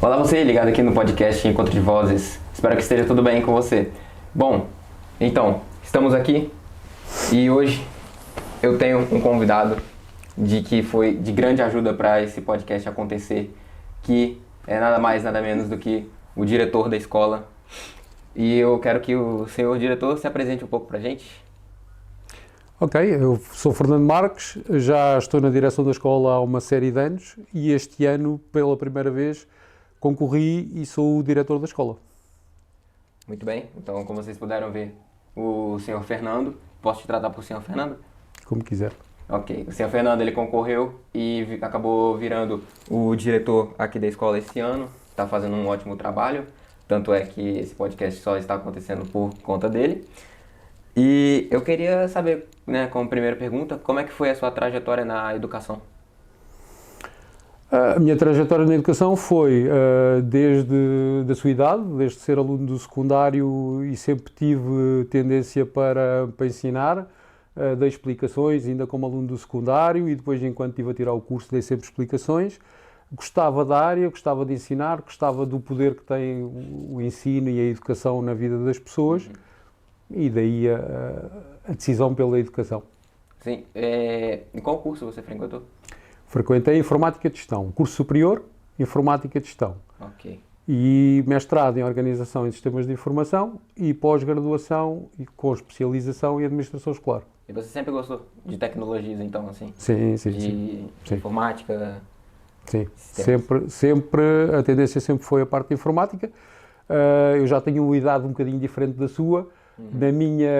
Olá você, ligado aqui no podcast Encontro de Vozes. Espero que esteja tudo bem com você. Bom, então, estamos aqui e hoje eu tenho um convidado que foi de grande ajuda para esse podcast acontecer, que é nada mais, nada menos do que o diretor da escola. E eu quero que o senhor diretor se apresente um pouco para a gente. Ok, eu sou Fernando Marques, já estou na direção da escola há uma série de anos e este ano, pela primeira vez, concorri e sou o diretor da escola. Muito bem, então como vocês puderam ver, o senhor Fernando, posso te tratar por senhor Fernando? Como quiser. Ok, o senhor Fernando ele concorreu e acabou virando o diretor aqui da escola esse ano, está fazendo um ótimo trabalho, tanto é que esse podcast só está acontecendo por conta dele. E eu queria saber, né, como primeira pergunta, como é que foi a sua trajetória na educação? A minha trajetória na educação foi desde a sua idade, desde ser aluno do secundário e sempre tive tendência para ensinar, dei explicações ainda como aluno do secundário e depois enquanto estive a tirar o curso dei sempre explicações. Gostava da área, gostava de ensinar, gostava do poder que tem o ensino e a educação na vida das pessoas e daí a decisão pela educação. Sim, em qual curso você frequentou? Frequentei Informática de Gestão, curso superior, Informática de Gestão. Ok. E mestrado em Organização e Sistemas de Informação e pós-graduação com especialização em Administração Escolar. E você sempre gostou de tecnologias, então, assim? Sim. De informática? Sim, sempre, a tendência sempre foi a parte de informática. Eu já tenho uma idade um bocadinho diferente da sua. Na minha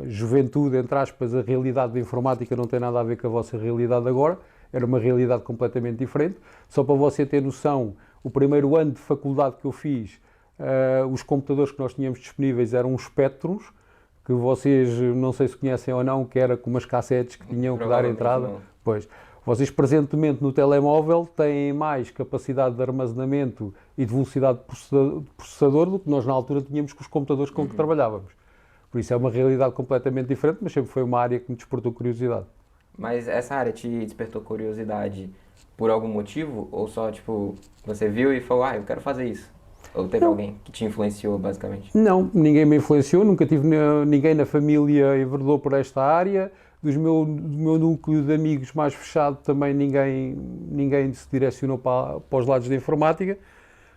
juventude, entre aspas, a realidade da informática não tem nada a ver com a vossa realidade agora. Era uma realidade completamente diferente. Só para você ter noção, o primeiro ano de faculdade que eu fiz, os computadores que nós tínhamos disponíveis eram os Spectrums, que vocês não sei se conhecem ou não, que era com umas cassetes que tinham que dar entrada. Não. Pois, vocês presentemente no telemóvel têm mais capacidade de armazenamento e de velocidade de processador do que nós na altura tínhamos com os computadores com que trabalhávamos. Por isso é uma realidade completamente diferente, mas sempre foi uma área que me despertou curiosidade. Mas essa área te despertou curiosidade por algum motivo? Ou só, tipo, você viu e falou, eu quero fazer isso? Ou teve alguém que te influenciou, basicamente? Não, ninguém me influenciou, nunca tive ninguém na família enverdou por esta área. Do meu núcleo de amigos mais fechado também ninguém se direcionou para os lados da informática.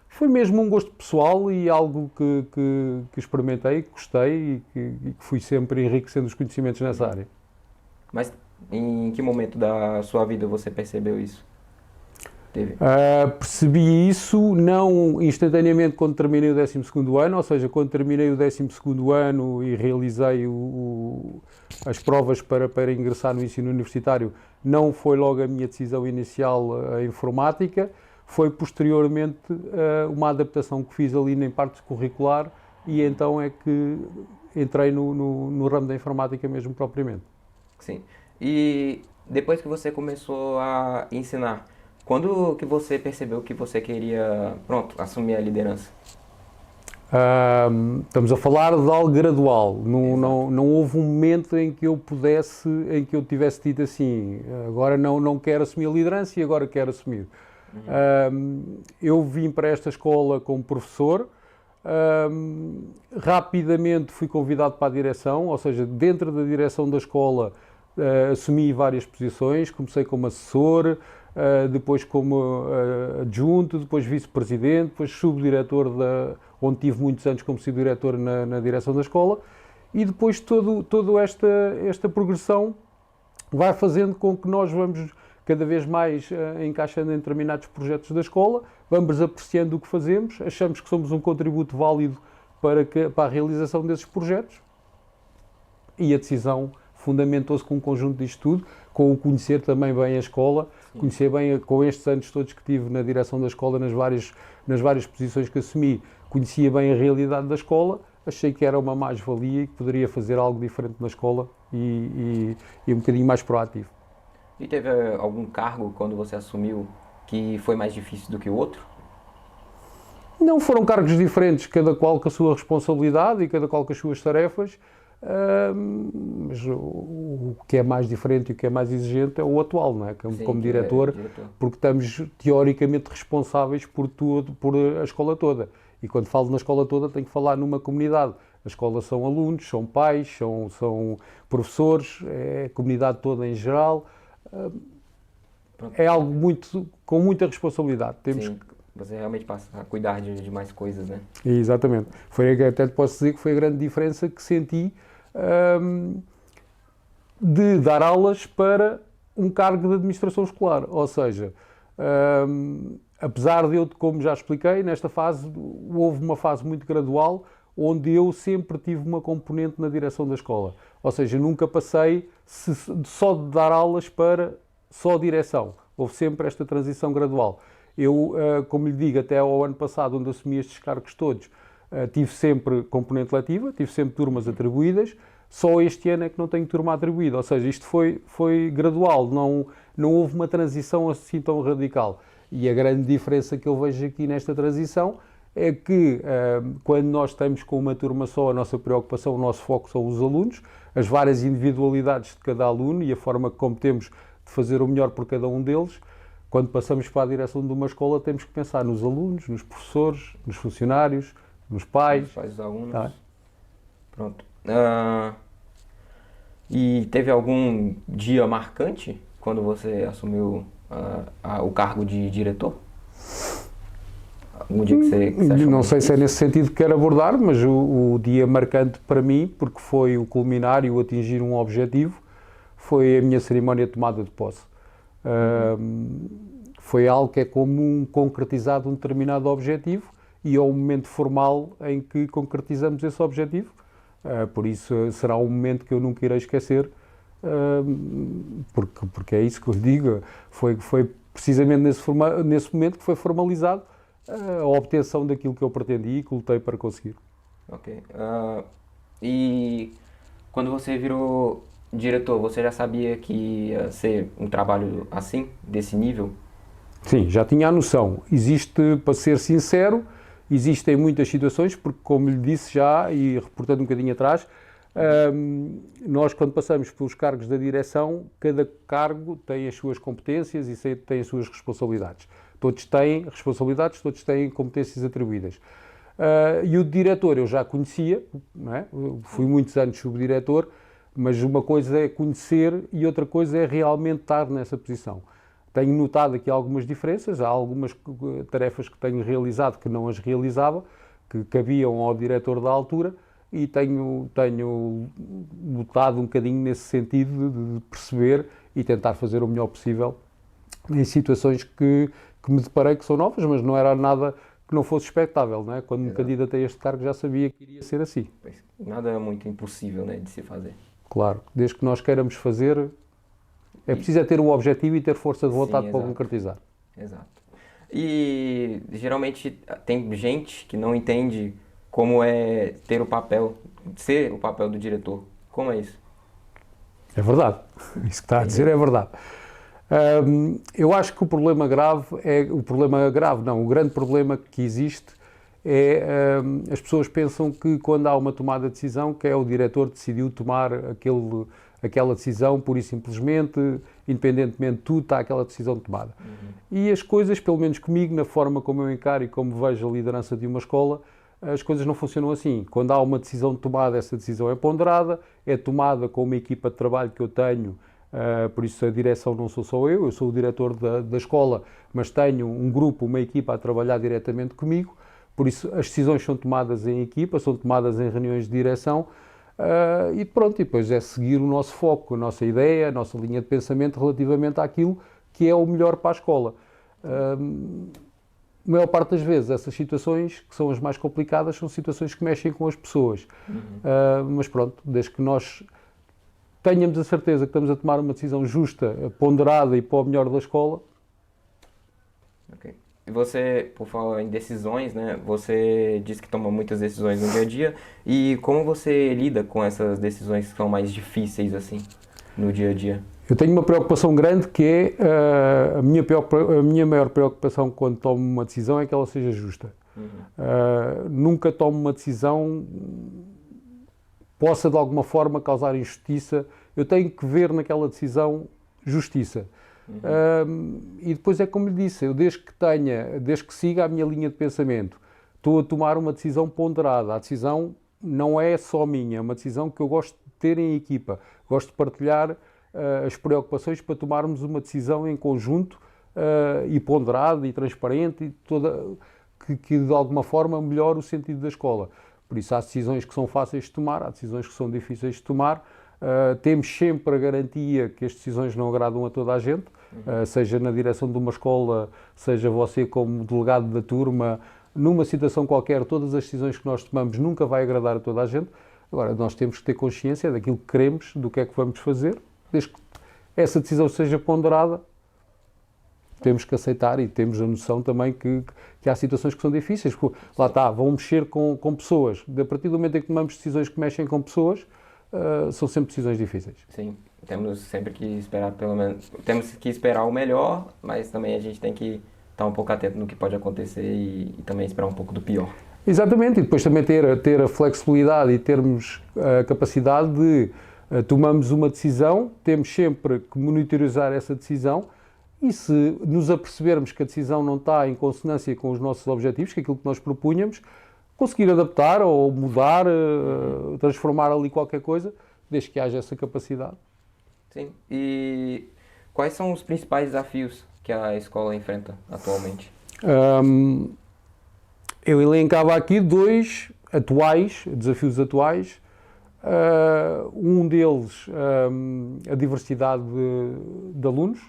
Foi mesmo um gosto pessoal e algo que experimentei, que gostei e que fui sempre enriquecendo os conhecimentos nessa área. Mas em que momento da sua vida você percebeu isso? Percebi isso não instantaneamente quando terminei o 12º ano, ou seja, quando terminei o 12º ano e realizei as provas para ingressar no ensino universitário, não foi logo a minha decisão inicial a informática, foi posteriormente uma adaptação que fiz ali na parte curricular e então é que entrei no ramo da informática mesmo propriamente. Sim. E depois que você começou a ensinar, quando que você percebeu que você queria, assumir a liderança? Estamos a falar de algo gradual, não houve um momento em que eu tivesse dito assim, agora não quero assumir a liderança e agora quero assumir. Eu vim para esta escola como professor, rapidamente fui convidado para a direção, ou seja, dentro da direção da escola assumi várias posições, comecei como assessor, depois como adjunto, depois vice-presidente, depois subdiretor, onde tive muitos anos como subdiretor na direção da escola, e depois toda esta progressão vai fazendo com que nós vamos cada vez mais encaixando em determinados projetos da escola, vamos apreciando o que fazemos, achamos que somos um contributo válido para a realização desses projetos e a decisão fundamentou-se com um conjunto disto tudo, com o conhecer também bem a escola, conhecer bem, com estes anos todos que tive na direção da escola, nas várias posições que assumi, conhecia bem a realidade da escola, achei que era uma mais-valia e que poderia fazer algo diferente na escola e um bocadinho mais proativo. E teve algum cargo quando você assumiu que foi mais difícil do que o outro? Não foram cargos diferentes, cada qual com a sua responsabilidade e cada qual com as suas tarefas. mas o que é mais diferente e o que é mais exigente é o atual, não é? Como diretor, porque estamos teoricamente responsáveis por a escola toda. E quando falo na escola toda, tenho que falar numa comunidade. A escola são alunos, são pais, são professores, é a comunidade toda em geral. É algo com muita responsabilidade. Sim, você realmente passa a cuidar de mais coisas, né? Exatamente. Até te posso dizer que foi a grande diferença que senti de dar aulas para um cargo de administração escolar. Ou seja, apesar de eu, como já expliquei, nesta fase houve uma fase muito gradual onde eu sempre tive uma componente na direção da escola. Ou seja, nunca passei só de dar aulas para só direção. Houve sempre esta transição gradual. Eu, como lhe digo, até ao ano passado, onde assumi estes cargos todos, tive sempre componente letiva, tive sempre turmas atribuídas, só este ano é que não tenho turma atribuída. Ou seja, isto foi gradual, não houve uma transição assim tão radical. E a grande diferença que eu vejo aqui nesta transição é que quando nós estamos com uma turma só, a nossa preocupação, o nosso foco são os alunos, as várias individualidades de cada aluno e a forma como temos de fazer o melhor por cada um deles. Quando passamos para a direção de uma escola, temos que pensar nos alunos, nos professores, nos funcionários, nos pais. Os pais dos alunos. Tá. Pronto. E teve algum dia marcante quando você assumiu o cargo de diretor? Algum dia que você achou não sei se é nesse sentido que quero abordar, mas o dia marcante para mim, porque foi o culminar e o atingir um objetivo, foi a minha cerimónia de tomada de posse. Foi algo que é como concretizado um determinado objetivo e é o momento formal em que concretizamos esse objetivo. Por isso será um momento que eu nunca irei esquecer, porque é isso que eu digo, foi precisamente nesse momento que foi formalizado a obtenção daquilo que eu pretendi e que lutei para conseguir. Ok. E quando você virou diretor, você já sabia que ia ser um trabalho assim, desse nível? Sim, já tinha a noção. Existe, para ser sincero, existem muitas situações, porque como lhe disse já, e reportando um bocadinho atrás, nós quando passamos pelos cargos da direção, cada cargo tem as suas competências e tem as suas responsabilidades. Todos têm responsabilidades, todos têm competências atribuídas. E o diretor eu já conhecia, não é? Fui muitos anos subdiretor, mas uma coisa é conhecer e outra coisa é realmente estar nessa posição. Tenho notado aqui algumas diferenças, há algumas tarefas que tenho realizado que não as realizava, que cabiam ao diretor da altura, e tenho lutado um bocadinho nesse sentido de perceber e tentar fazer o melhor possível em situações que me deparei que são novas, mas não era nada que não fosse expectável, não é? Quando me candidatei a este cargo já sabia que iria ser assim. Nada é muito impossível, né, de se fazer. Claro, desde que nós queiramos fazer, é preciso ter um objetivo e ter força de vontade para concretizar. Exato. E geralmente tem gente que não entende como é ter o papel, ser o papel do diretor. Como é isso? É verdade. Isso que está a dizer é verdade. Eu acho que o grande problema que existe é as pessoas pensam que quando há uma tomada de decisão, que é o diretor que decidiu tomar aquela decisão pura e simplesmente, independentemente de tudo, está aquela decisão tomada. E as coisas, pelo menos comigo, na forma como eu encaro e como vejo a liderança de uma escola, as coisas não funcionam assim. Quando há uma decisão tomada, essa decisão é ponderada, é tomada com uma equipa de trabalho que eu tenho, por isso a direção não sou só eu sou o diretor da escola, mas tenho um grupo, uma equipa a trabalhar diretamente comigo, por isso as decisões são tomadas em equipa, são tomadas em reuniões de direção, e pronto, e depois é seguir o nosso foco, a nossa ideia, a nossa linha de pensamento relativamente àquilo que é o melhor para a escola. A maior parte das vezes essas situações, que são as mais complicadas, são situações que mexem com as pessoas. Mas pronto, desde que nós tenhamos a certeza que estamos a tomar uma decisão justa, ponderada e para o melhor da escola. Ok. E você, por falar em decisões, né, você disse que toma muitas decisões no dia a dia, e como você lida com essas decisões que são mais difíceis, assim, no dia a dia? Eu tenho uma preocupação grande que é a minha maior preocupação quando tomo uma decisão é que ela seja justa. Nunca tomo uma decisão possa de alguma forma causar injustiça, eu tenho que ver naquela decisão justiça. E depois é como lhe disse, eu desde que siga a minha linha de pensamento, estou a tomar uma decisão ponderada. A decisão não é só minha, é uma decisão que eu gosto de ter em equipa. Gosto de partilhar as preocupações para tomarmos uma decisão em conjunto e ponderada e transparente, que de alguma forma melhore o sentido da escola. Por isso há decisões que são fáceis de tomar, há decisões que são difíceis de tomar. Temos sempre a garantia que as decisões não agradam a toda a gente, seja na direção de uma escola, seja você como delegado da turma, numa situação qualquer, todas as decisões que nós tomamos nunca vai agradar a toda a gente. Agora, nós temos que ter consciência daquilo que queremos, do que é que vamos fazer, desde que essa decisão seja ponderada, temos que aceitar e temos a noção também que há situações que são difíceis. Porque, lá está, vão mexer com pessoas. A partir do momento em que tomamos decisões que mexem com pessoas, são sempre decisões difíceis. Sim, temos sempre que esperar temos que esperar o melhor, mas também a gente tem que estar um pouco atento no que pode acontecer e também esperar um pouco do pior. Exatamente, e depois também ter a flexibilidade e termos a capacidade de tomamos uma decisão, temos sempre que monitorizar essa decisão e se nos apercebermos que a decisão não está em consonância com os nossos objetivos, que é aquilo que nós propunhamos, conseguir adaptar ou mudar, transformar ali qualquer coisa, desde que haja essa capacidade. Sim, e quais são os principais desafios que a escola enfrenta atualmente? Eu elencava aqui dois desafios atuais. Um deles, a diversidade de alunos,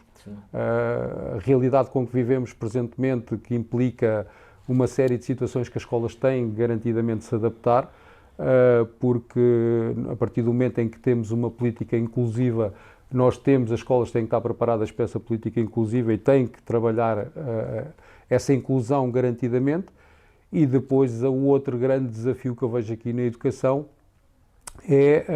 a realidade com que vivemos presentemente, que implica uma série de situações que as escolas têm garantidamente de se adaptar, porque a partir do momento em que temos uma política inclusiva, as escolas têm que estar preparadas para essa política inclusiva e têm que trabalhar essa inclusão garantidamente. E depois o outro grande desafio que eu vejo aqui na educação é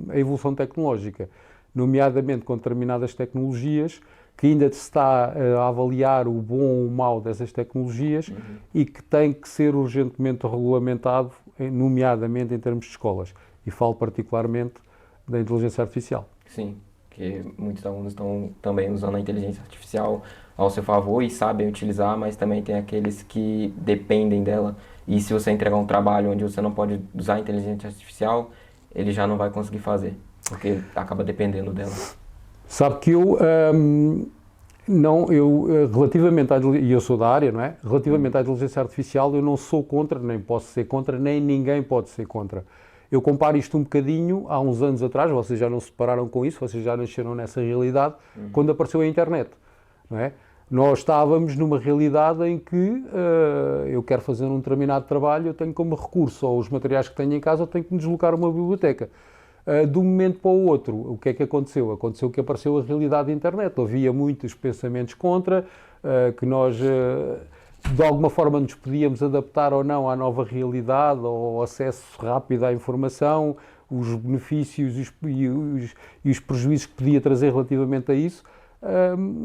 a evolução tecnológica, nomeadamente com determinadas tecnologias que ainda se está a avaliar o bom ou o mau dessas tecnologias e que tem que ser urgentemente regulamentado, nomeadamente em termos de escolas. E falo particularmente da inteligência artificial. Sim, que muitos alunos estão também usando a inteligência artificial ao seu favor e sabem utilizar, mas também tem aqueles que dependem dela. E se você entregar um trabalho onde você não pode usar a inteligência artificial, ele já não vai conseguir fazer, porque acaba dependendo dela. Sabe que relativamente e eu sou da área, não é? Relativamente à inteligência artificial, eu não sou contra, nem posso ser contra, nem ninguém pode ser contra. Eu comparo isto um bocadinho há uns anos atrás, vocês já não se depararam com isso, vocês já nasceram nessa realidade, quando apareceu a internet, não é? Nós estávamos numa realidade em que eu quero fazer um determinado trabalho, eu tenho como recurso ou os materiais que tenho em casa, eu tenho que me deslocar a uma biblioteca. De um momento para o outro, o que é que aconteceu? Aconteceu que apareceu a realidade da internet. Havia muitos pensamentos contra, que nós de alguma forma nos podíamos adaptar ou não à nova realidade, ao acesso rápido à informação, os benefícios e os prejuízos que podia trazer relativamente a isso.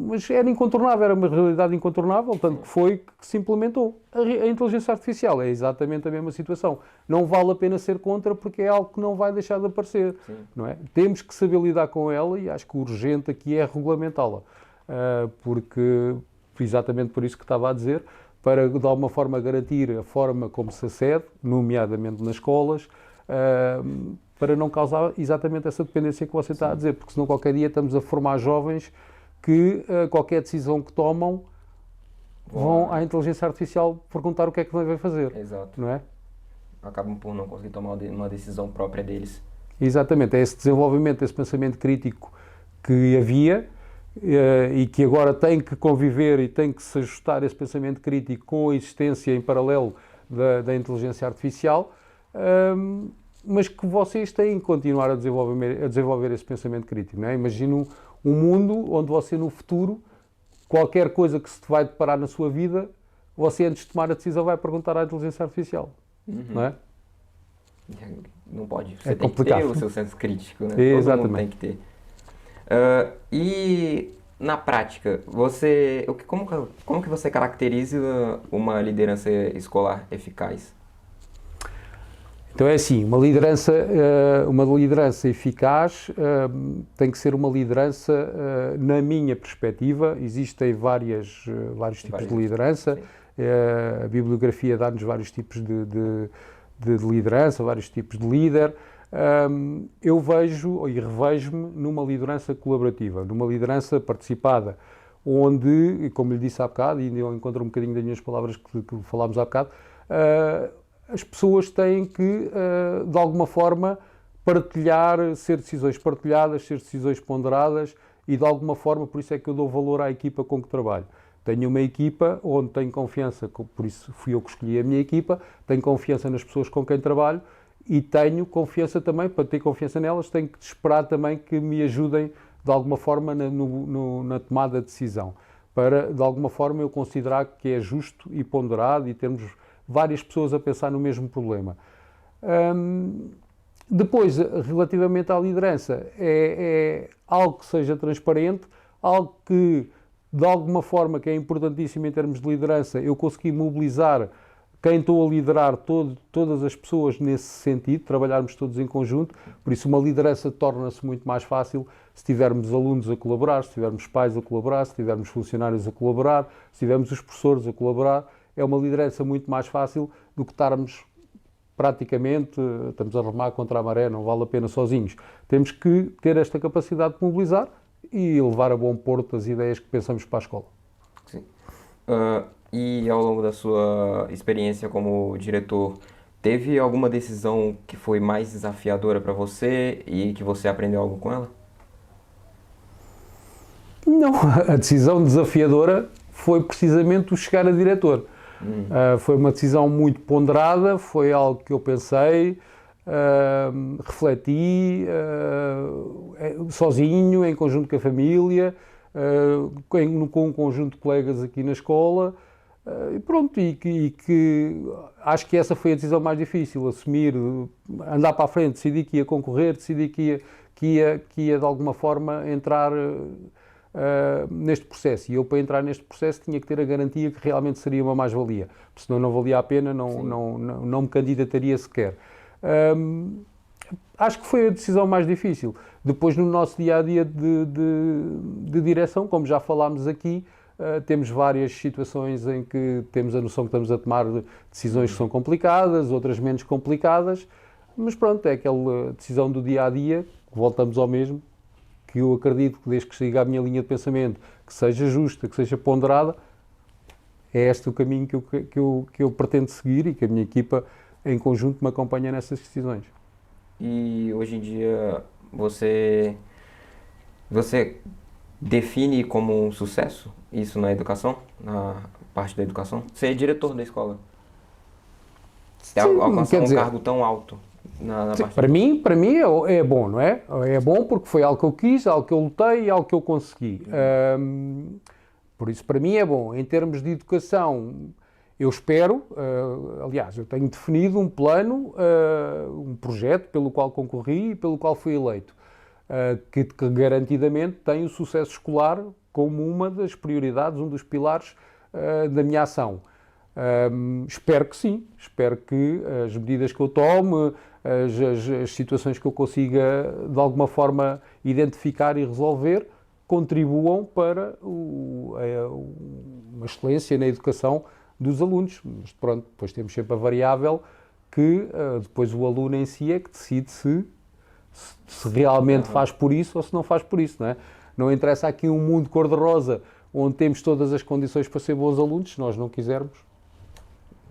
Mas era incontornável, era uma realidade incontornável, tanto que foi que se implementou. A inteligência artificial é exatamente a mesma situação. Não vale a pena ser contra porque é algo que não vai deixar de aparecer, não é? Temos que saber lidar com ela e acho que o urgente aqui é regulamentá-la, porque, exatamente por isso que estava a dizer, para de alguma forma garantir a forma como se acede, nomeadamente nas escolas, para não causar exatamente essa dependência que você está a dizer, porque senão qualquer dia estamos a formar jovens que qualquer decisão que tomam vão à inteligência artificial perguntar o que é que devem fazer. Exato. Não é? Acabam por não conseguir tomar uma decisão própria deles. Exatamente, é esse desenvolvimento, esse pensamento crítico que havia e que agora tem que conviver e tem que se ajustar esse pensamento crítico com a existência em paralelo da inteligência artificial, mas que vocês têm que continuar a desenvolver esse pensamento crítico. Não é? Imagino um mundo onde você no futuro, qualquer coisa que se vai deparar na sua vida, você antes de tomar a decisão vai perguntar à inteligência artificial. Não é? Não pode. Você É tem complicado. que ter o seu senso crítico, né? Exatamente. Todo mundo tem que ter. E na prática, como que você caracteriza uma liderança escolar eficaz? Então é assim, uma liderança eficaz tem que ser uma liderança, na minha perspectiva, existem vários tipos de liderança, a bibliografia dá-nos vários tipos de liderança, vários tipos de líder. Eu vejo e revejo-me numa liderança colaborativa, numa liderança participada, onde, como lhe disse há bocado, e eu encontro um bocadinho das minhas palavras que falámos há bocado, as pessoas têm que, de alguma forma, partilhar, ser decisões partilhadas, ser decisões ponderadas e, de alguma forma, por isso é que eu dou valor à equipa com que trabalho. Tenho uma equipa onde tenho confiança, por isso fui eu que escolhi a minha equipa, tenho confiança nas pessoas com quem trabalho e tenho confiança também, para ter confiança nelas, tenho que esperar também que me ajudem, de alguma forma, na tomada de decisão, para, de alguma forma, eu considerar que é justo e ponderado e termos várias pessoas a pensar no mesmo problema. Depois, relativamente à liderança, é algo que seja transparente, algo que, de alguma forma, que é importantíssimo em termos de liderança, eu consegui mobilizar quem estou a liderar, todas as pessoas nesse sentido, trabalharmos todos em conjunto, por isso uma liderança torna-se muito mais fácil se tivermos alunos a colaborar, se tivermos pais a colaborar, se tivermos funcionários a colaborar, se tivermos os professores a colaborar. É uma liderança muito mais fácil do que estarmos praticamente, estamos a remar contra a maré, não vale a pena sozinhos. Temos que ter esta capacidade de mobilizar e levar a bom porto as ideias que pensamos para a escola. Sim. E ao longo da sua experiência como diretor, teve alguma decisão que foi mais desafiadora para você e que você aprendeu algo com ela? Não, a decisão desafiadora foi precisamente o chegar a diretor. Foi uma decisão muito ponderada, foi algo que eu pensei, refleti, sozinho, em conjunto com a família, com um conjunto de colegas aqui na escola, e pronto, e que acho que essa foi a decisão mais difícil, assumir, andar para a frente, decidir que ia concorrer, decidir que ia de alguma forma entrar neste processo. E eu, para entrar neste processo, tinha que ter a garantia que realmente seria uma mais-valia, porque senão não valia a pena, não me candidataria sequer. Acho que foi a decisão mais difícil. Depois, no nosso dia-a-dia de direção, como já falámos aqui, temos várias situações em que temos a noção que estamos a tomar decisões que são complicadas, outras menos complicadas, mas pronto, é aquela decisão do dia-a-dia, voltamos ao mesmo, que eu acredito que desde que siga a minha linha de pensamento, que seja justa, que seja ponderada, é este o caminho que eu pretendo seguir e que a minha equipa em conjunto me acompanha nessas decisões. E hoje em dia você define como um sucesso isso na educação, na parte da educação? Ser diretor da escola. Alcançar um cargo tão alto. Para mim é bom, não é? É bom porque foi algo que eu quis, algo que eu lutei e algo que eu consegui. Por isso, para mim é bom. Em termos de educação, eu espero, aliás, eu tenho definido um plano, um projeto pelo qual concorri e pelo qual fui eleito, que garantidamente tem o sucesso escolar como uma das prioridades, um dos pilares da minha ação. Espero que sim, espero que as medidas que eu tome, as situações que eu consiga de alguma forma identificar e resolver, contribuam para uma excelência na educação dos alunos. Mas pronto, depois temos sempre a variável que depois o aluno em si é que decide se realmente faz por isso ou se não faz por isso, não é? Não interessa aqui um mundo cor-de-rosa onde temos todas as condições para ser bons alunos, se nós não quisermos.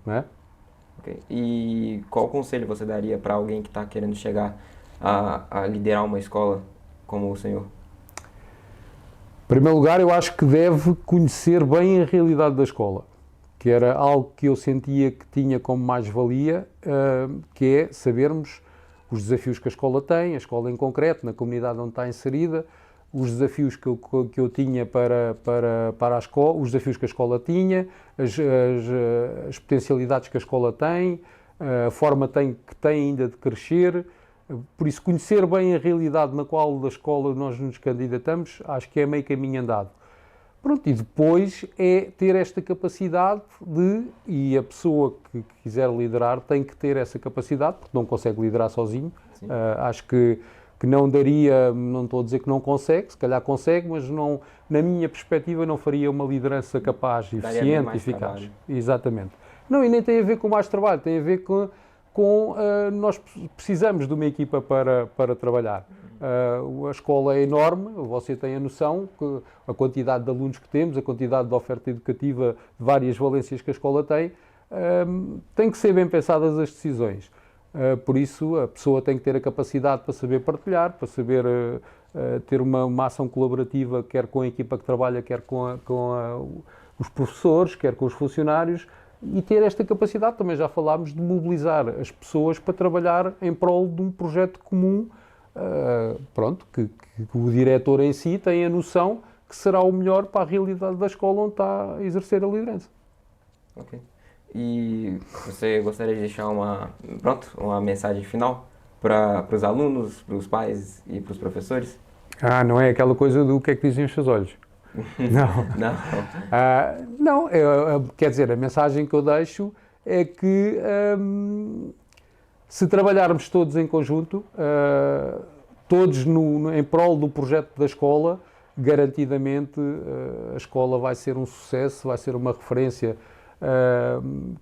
Não é? Okay. E qual conselho você daria para alguém que está querendo chegar a liderar uma escola como o senhor? Em primeiro lugar, eu acho que deve conhecer bem a realidade da escola, que era algo que eu sentia que tinha como mais-valia, que é sabermos os desafios que a escola tem, a escola em concreto, na comunidade onde está inserida, os desafios que eu tinha para a escola, os desafios que a escola tinha, as potencialidades que a escola tem, a forma que tem ainda de crescer. Por isso, conhecer bem a realidade na qual da escola nós nos candidatamos, acho que é meio caminho andado. Pronto, e depois é ter esta capacidade e a pessoa que quiser liderar tem que ter essa capacidade, porque não consegue liderar sozinho. Acho que não daria, não estou a dizer que não consegue, se calhar consegue, mas não, na minha perspectiva não faria uma liderança capaz, eficiente e eficaz. Trabalho. Exatamente. Não, e nem tem a ver com mais trabalho, tem a ver com nós precisamos de uma equipa para trabalhar. A escola é enorme, você tem a noção que a quantidade de alunos que temos, a quantidade de oferta educativa de várias valências que a escola tem que ser bem pensadas as decisões. Por isso, a pessoa tem que ter a capacidade para saber partilhar, para saber ter uma ação colaborativa, quer com a equipa que trabalha, quer com os professores, quer com os funcionários, e ter esta capacidade, também já falámos, de mobilizar as pessoas para trabalhar em prol de um projeto comum, que o diretor em si tem a noção que será o melhor para a realidade da escola onde está a exercer a liderança. Ok. E você gostaria de deixar uma mensagem final para os alunos, para os pais e para os professores? Não é aquela coisa do que é que dizem os seus olhos. Não. Quer dizer, a mensagem que eu deixo é que se trabalharmos todos em conjunto, todos em prol do projeto da escola, garantidamente a escola vai ser um sucesso, vai ser uma referência,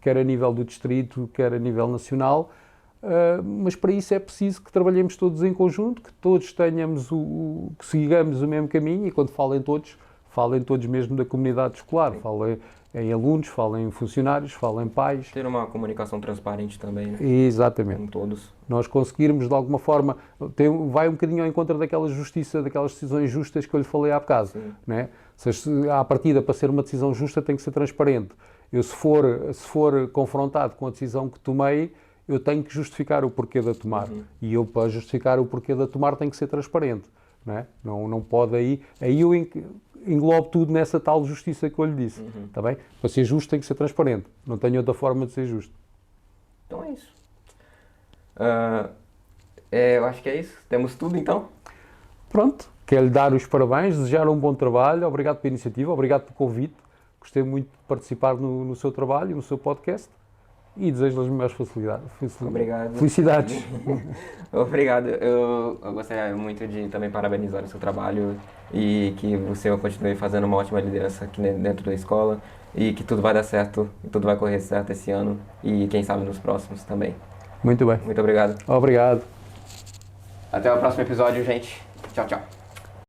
quer a nível do distrito, quer a nível nacional, mas para isso é preciso que trabalhemos todos em conjunto, que todos que sigamos o mesmo caminho, e quando falem todos mesmo da comunidade escolar, falem em alunos, falem em funcionários, falem em pais. Ter uma comunicação transparente também, né? Exatamente. Com todos. Nós conseguirmos, de alguma forma, vai um bocadinho ao encontro daquela justiça, daquelas decisões justas que eu lhe falei há bocado, né? À partida, para ser uma decisão justa, tem que ser transparente. Eu, se for confrontado com a decisão que tomei, eu tenho que justificar o porquê de a tomar. E eu, para justificar o porquê de a tomar, tenho que ser transparente. Não pode aí eu englobo tudo nessa tal justiça que eu lhe disse. Tá bem? Para ser justo tem que ser transparente. Não tenho outra forma de ser justo. Então é isso. Eu acho que é isso. Temos tudo então. Pronto. Quero lhe dar os parabéns, desejar um bom trabalho. Obrigado pela iniciativa, obrigado pelo convite. Gostei muito de participar no seu trabalho, no seu podcast. E desejo-lhe as melhores Obrigado. Felicidades. Obrigado. Eu gostaria muito de também parabenizar o seu trabalho e que você continue fazendo uma ótima liderança aqui dentro da escola e que tudo vai dar certo, tudo vai correr certo esse ano e quem sabe nos próximos também. Muito bem. Muito obrigado. Obrigado. Até o próximo episódio, gente. Tchau, tchau.